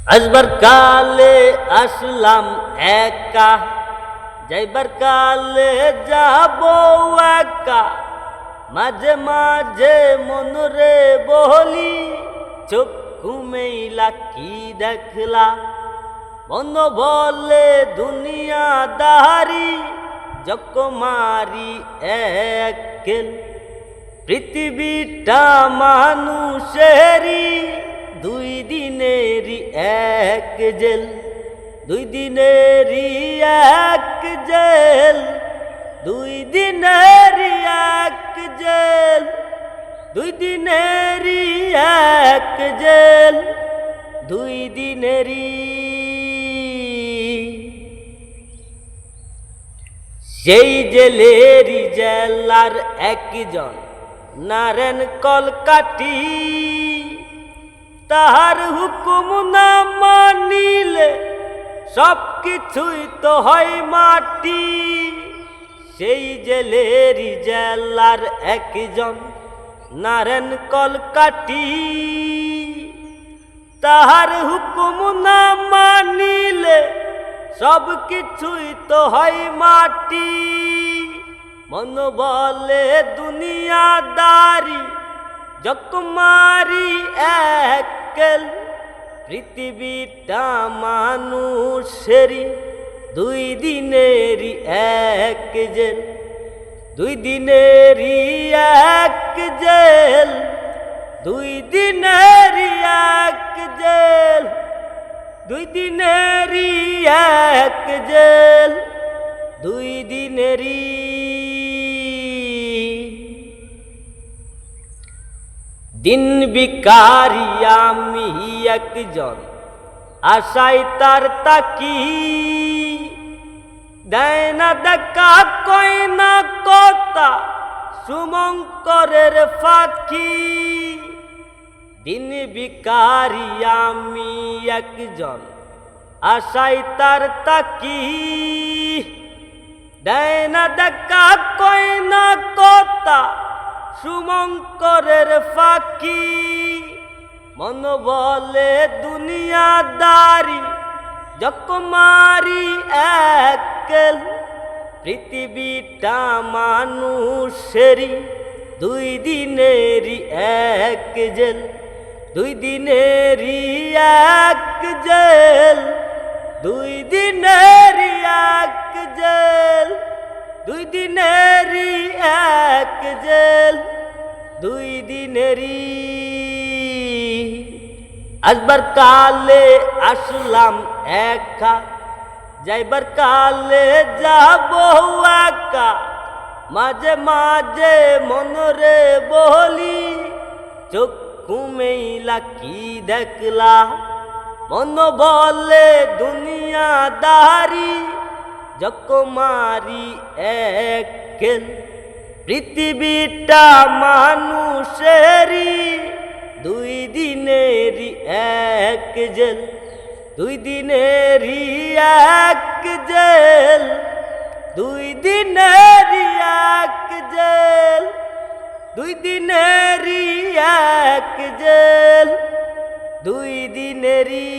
আসবার কালে আসলাম একা, যাইবার কালে যাব একা। মাঝে মাঝে মনরে বলি, চক্ষু মেইলা কি দেখলা। মন বলে দুনিয়াদারি, জকমারি একেল। পৃথিবীটা মানুষেরই, দুই দিনেরই এক জেল। দুই দিনেরই এক জেল, দুই দিনেরই এক জেল। দুই দিনেরই এক জেল, দুই দিনেরই। সেই জেলেরই জেলার একজন নারেন কলকাঠি। তাহার হুকুম না মানিলে সব কিছুই তো হয় মাটি। সেই জেলেরই জেলার একজন নারেন কলকাঠি। তাহার হুকুম না মানিলে সব কিছুই তো হয় মাটি। মন বলে দুনিয়াদারি, জকমারি একেল। পৃথিবীটা মানুষেরই, দুই দিনেরই এক জেল। দুই দিনেরই এক জেল, দুই দিনেরই এক জেল। দুই দিনেরই এক জেল, দুই দিনেরই। দিন ভিখারি আমি একজন, আশায় তার তাকি। দেয় না দেখা, কয় না কথা, শুভঙ্করের ফাঁকি। দিন ভিখারি আমি একজন, আশায় তার তাকি। দেয় না দেখা, কয় না কথা, শুভঙ্করের ফাঁকি। মন বলে দুনিয়াদারি, জকমারি একেল। পৃথিবীটা মানুষেরই, দুই দিনেরই এক জেল। দুই দিনেরই এক জেল, দুই দিনেরই এক জেল। দুই দিনেরই এক জেল, দুই দিনেরই। আসবার কালে আসলাম একা, যাইবার কালে যাব একা। মাঝে মাঝে মনরে বলি, চক্ষু মেইলা কি দেখলা। মন বলে দুনিয়াদারি, জকমারি একেল। পৃথিবীটা মানুষেরই, দুই দিনেরই এক জেল। দুই দিনেরই এক জেল, দুই দিনেরই এক জেল। দুই দিনেরই এক জেল, দুই দিনেরই।